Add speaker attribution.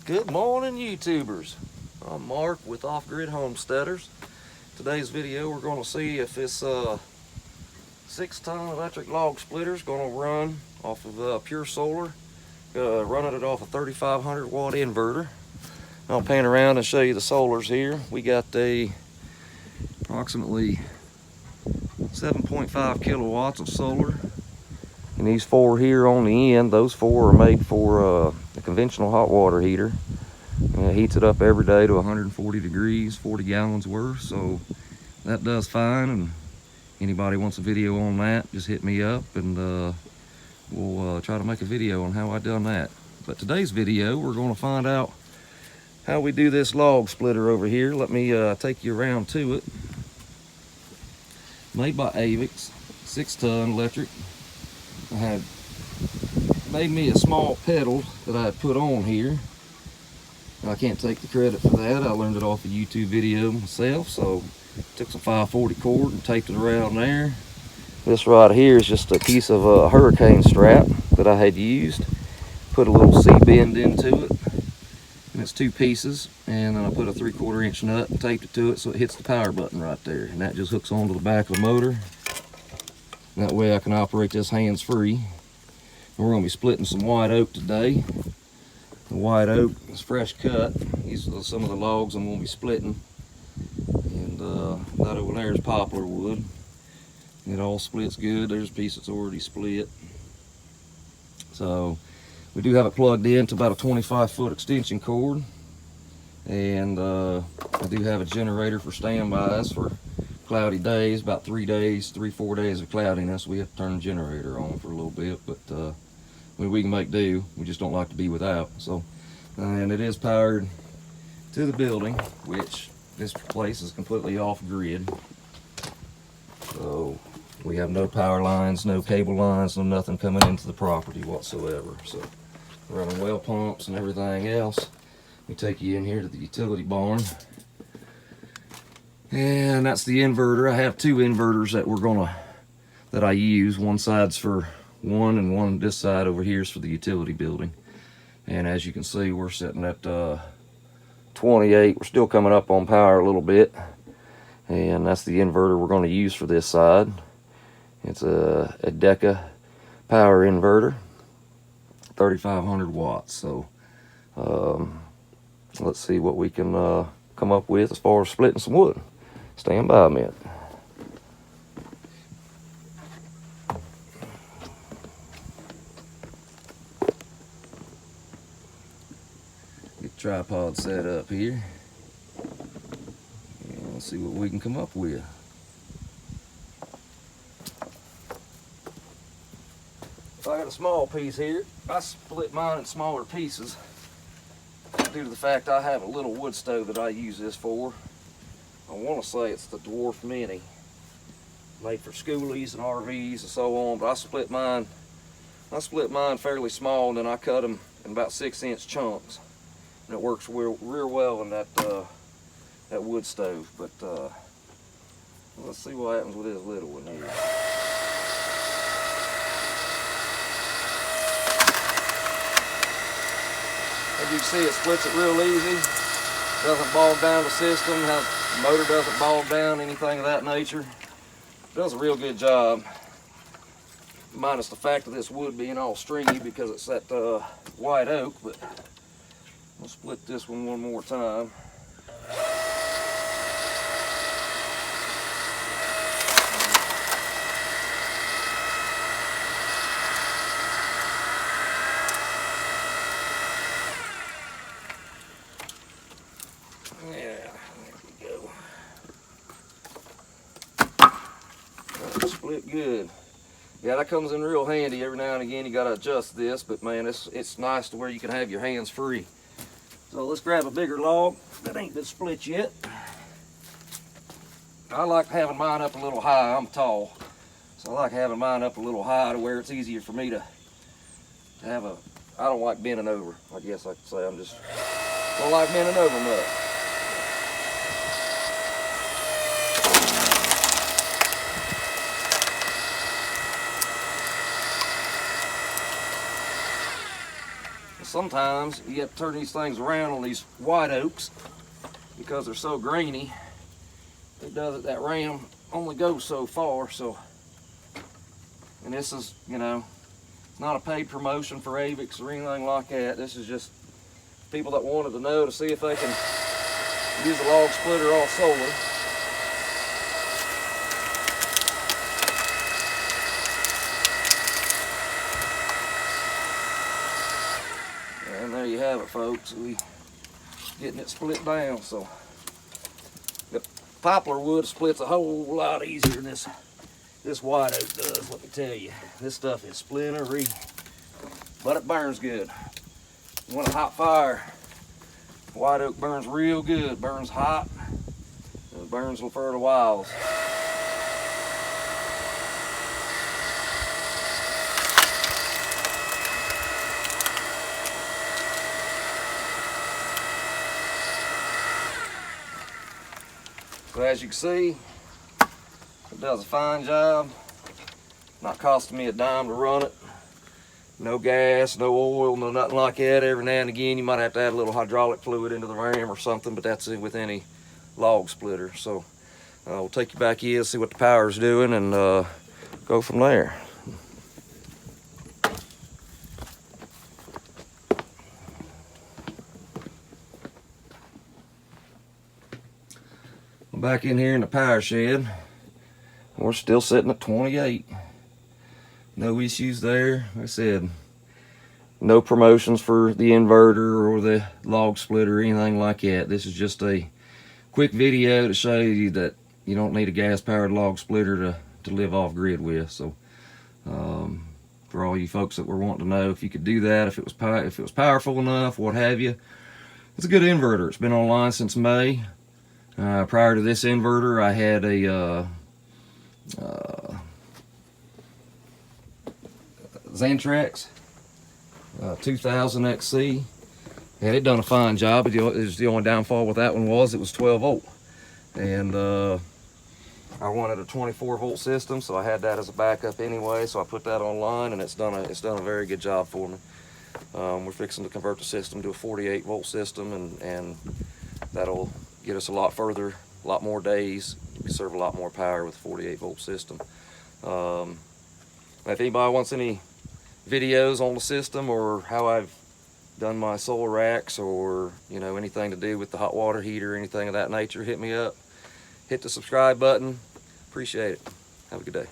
Speaker 1: Good morning, YouTubers. I'm Mark with Off-Grid Homesteaders. Today's video we're going to see if this 6-ton electric log splitter is going to run off of pure solar. Running it off a 3500 watt inverter. I'll pan around and show you the solars here. We got a approximately 7.5 kilowatts of solar. And these four here on the end, those four are made for a conventional hot water heater. It heats it up every day to 140 degrees, 40 gallons worth, so that does fine. And anybody wants a video on that, just hit me up and we'll try to make a video on how I done that. But today's video, we're going to find out how we do this log splitter over here. Let me take you around to it. Made by Avix, 6-ton electric. I had made me a small pedal that I had put on here. I can't take the credit for that. I learned it off a YouTube video myself. So took some 540 cord and taped it around there. This right here is just a piece of a hurricane strap that I had used. Put a little C-bend into it. And it's 2 pieces. And then I put a 3/4 inch nut and taped it to it so it hits the power button right there. And that just hooks onto the back of the motor. That way I can operate this hands-free. We're going to be splitting some white oak today. The white oak is fresh cut. These are some of the logs I'm going to be splitting. And that over there is poplar wood. It all splits good. There's a piece that's already split. So we do have it plugged in to about a 25-foot extension cord. And I do have a generator for standbys for cloudy days, about 4 days of cloudiness. We have to turn the generator on for a little bit, but we can make do. We just don't like to be without. So, and it is powered to the building, which this place is completely off grid. So we have no power lines, no cable lines, no nothing coming into the property whatsoever. So running well pumps and everything else. Let me take you in here to the utility barn. And that's the inverter. I have 2 inverters that I use. One side's for one, and one this side over here is for the utility building. And as you can see, we're sitting at 28. We're still coming up on power a little bit. And that's the inverter we're going to use for this side. It's a Deca power inverter, 3500 watts. So let's see what we can come up with as far as splitting some wood. Stand by a minute. Get the tripod set up here. And let's see what we can come up with. I got a small piece here. I split mine in smaller pieces due to the fact I have a little wood stove that I use this for. I want to say it's the Dwarf Mini, made for schoolies and RVs and so on, but I split mine fairly small, and then I cut them in about 6-inch chunks, and it works real well in that wood stove. But let's see what happens with this little one here. As you can see, it splits it real easy. Doesn't bog down the system. The motor doesn't bog down, anything of that nature. Does a real good job. Minus the fact of this wood being all stringy because it's that white oak. But we'll split this one more time. Split good. Yeah, that comes in real handy. Every now and again you got to adjust this, but man, it's nice to where you can have your hands free. So let's grab a bigger log that ain't been split yet. I like having mine up a little high. I'm tall, so I like having mine up a little high to where it's easier for me to have a. I don't like bending over. I guess I could say I don't like bending over much. sometimes you have to turn these things around on these white oaks because they're so grainy. It does it, that ram only goes so far. So, and this is, you know, it's not a paid promotion for Avix or anything like that. This is just people that wanted to know to see if they can use a log splitter all solar. And there you have it, folks. We getting it split down. So the poplar wood splits a whole lot easier than this white oak does. Let me tell you, this stuff is splintery, but it burns good. You want a hot fire? White oak burns real good. Burns hot. It burns for the whiles. So as you can see, it does a fine job. Not costing me a dime to run it. No gas, no oil, no nothing like that. Every now and again you might have to add a little hydraulic fluid into the ram or something, but that's it with any log splitter. So we'll take you back in, see what the power's doing, and go from there. I'm back in here in the power shed. We're still sitting at 28. No issues there. Like I said, no promotions for the inverter or the log splitter or anything like that. This is just a quick video to show you that you don't need a gas powered log splitter to live off grid with. So for all you folks that were wanting to know if you could do that, if it was powerful enough, what have you, it's a good inverter. It's been online since May. Prior to this inverter, I had a Xantrax 2000 XC, and it done a fine job. But the only downfall with that one was it was 12 volt, and I wanted a 24 volt system, so I had that as a backup anyway. So I put that online, and it's done a very good job for me. We're fixing to convert the system to a 48 volt system, and that'll get us a lot further, a lot more days, serve a lot more power with a 48 volt system. If anybody wants any videos on the system or how I've done my solar racks, or you know, anything to do with the hot water heater, anything of that nature, hit me up. Hit the subscribe button. Appreciate it. Have a good day.